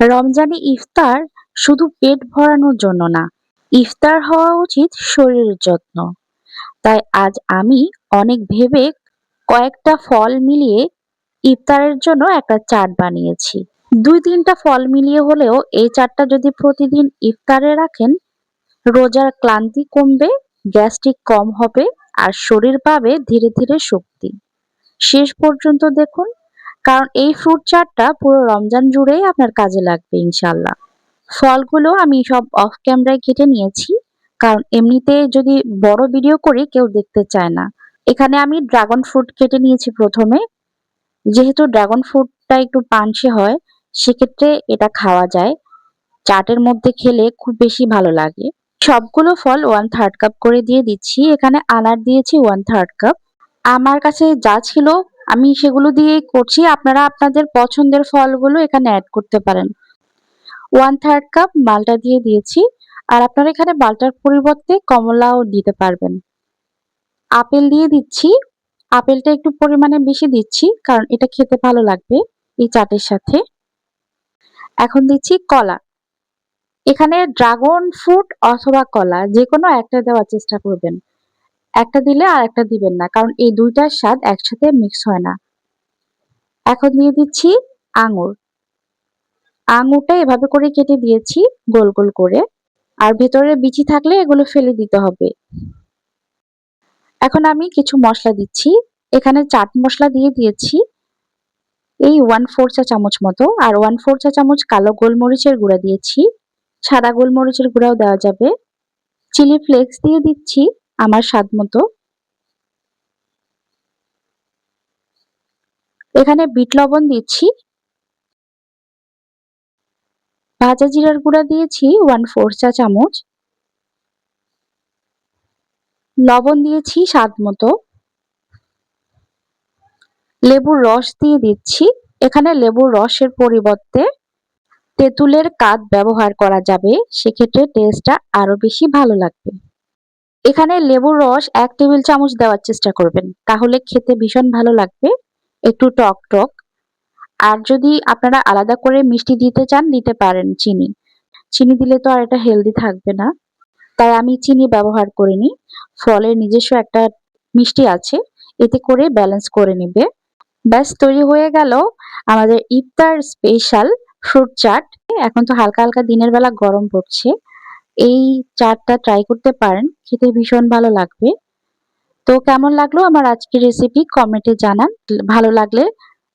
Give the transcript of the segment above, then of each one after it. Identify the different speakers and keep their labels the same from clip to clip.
Speaker 1: রমজানে ইফতার শুধু পেট ভরানোর জন্য না, ইফতার হওয়া উচিত শরীরের যত্ন। তাই আজ আমি অনেক ভেবে কয়েকটা ফল মিলিয়ে ইফতারের জন্য একটা চাট বানিয়েছি। ২-৩টা ফল মিলিয়ে হলেও এই চাটটা যদি প্রতিদিন ইফতারে রাখেন, রোজার ক্লান্তি কমবে, গ্যাস্ট্রিক কম হবে আর শরীর পাবে ধীরে ধীরে শক্তি। শেষ পর্যন্ত দেখুন, কারণ এই ফ্রুট চাটটা পুরো রমজান জুড়েই আপনার কাজে লাগবে ইনশাল্লাহ। ফলগুলো আমি সব অফ ক্যামেরায় কেটে নিয়েছি, কারণ এমনিতে যদি বড় ভিডিও করি কেউ দেখতে চায় না। এখানে আমি ড্রাগন ফ্রুট কেটে নিয়েছি প্রথমে। যেহেতু ড্রাগন ফ্রুটটা একটু পানসে হয়, সেক্ষেত্রে এটা খাওয়া যায়। চাটের মধ্যে খেলে খুব বেশি ভালো লাগে। সবগুলো ফল 1/3 কাপ করে দিয়ে দিচ্ছি। এখানে আনার দিয়েছি 1/3 কাপ। আমার কাছে যা ছিল আমি সেগুলো দিয়েই করছি। আপনারা আপনাদের পছন্দের ফলগুলো এখানে অ্যাড করতে পারেন। 1/3 কাপ মালটা দিয়ে দিয়েছি। আর আপনারা এখানে মালটার পরিবর্তে কমলাও দিতে পারবেন। আপেল দিয়ে দিচ্ছি। আপেলটা একটু পরিমাণে বেশি দিচ্ছি, কারণ এটা খেতে ভালো লাগবে এই চাটের সাথে। এখন দিচ্ছি কলা। এখানে ড্রাগন ফ্রুট অথবা কলা যেকোনো একটা দেওয়ার চেষ্টা করবেন। একটা দিলে আর একটা দিবেন না, কারণ এই দুইটার স্বাদ একসাথে মিক্স হয় না। এখন দিয়ে দিচ্ছি আঙুর। আঙুরটা এভাবে করে কেটে দিয়েছি গোল গোল করে। আর ভেতরে বিচি থাকলে এগুলো ফেলে দিতে হবে। এখন আমি কিছু মশলা দিচ্ছি। এখানে চাট মশলা দিয়ে দিয়েছি এই 1/4 চা চামচ মতো, আর 1/4 চা চামচ কালো গোলমরিচের গুঁড়া দিয়েছি। সাদা গোলমরিচের গুঁড়াও দেওয়া যাবে। চিলি ফ্লেক্স দিয়ে দিচ্ছি আমার স্বাদ মতো। এখানে বিট লবণ দিচ্ছি। ভাজা জিরার গুঁড়া দিয়েছি 1/4 চা চামচ। লবণ দিয়েছি স্বাদ মতো। লেবুর রস দিয়ে দিচ্ছি। এখানে লেবুর রসের পরিবর্তে তেঁতুলের কাঠ ব্যবহার করা যাবে, সেক্ষেত্রে টেস্টটা আরো বেশি ভালো লাগবে। এখানে লেবুর রস 1 টেবিল চামচ দেওয়ার চেষ্টা করবেন, তাহলে খেতে ভীষণ ভালো লাগবে, একটু টক টক। আর যদি আপনারা আলাদা করে মিষ্টি দিতে চান দিতে পারেন চিনি। চিনি দিলে তো আর এটা হেলদি থাকবে না, তাই আমি চিনি ব্যবহার করিনি। ফলের নিজস্ব একটা মিষ্টি আছে, এতে করে ব্যালেন্স করে নিবে। ব্যাস তৈরি হয়ে গেল আমাদের ইফতার স্পেশাল ফ্রুট চাট। এখন তো হালকা হালকা দিনের বেলা গরম পড়ছে, এই চাটটা ট্রাই করতে পারেন, খেতে ভীষণ ভালো লাগবে। তো কেমন লাগলো আমার আজকের রেসিপি কমেন্টে জানান। ভালো লাগলে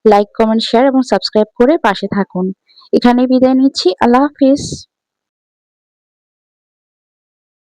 Speaker 1: লাইক, কমেন্ট, শেয়ার এবং সাবস্ক্রাইব করে পাশে থাকুন। এখানে বিদায় নিচ্ছি। আল্লাহ হাফিজ।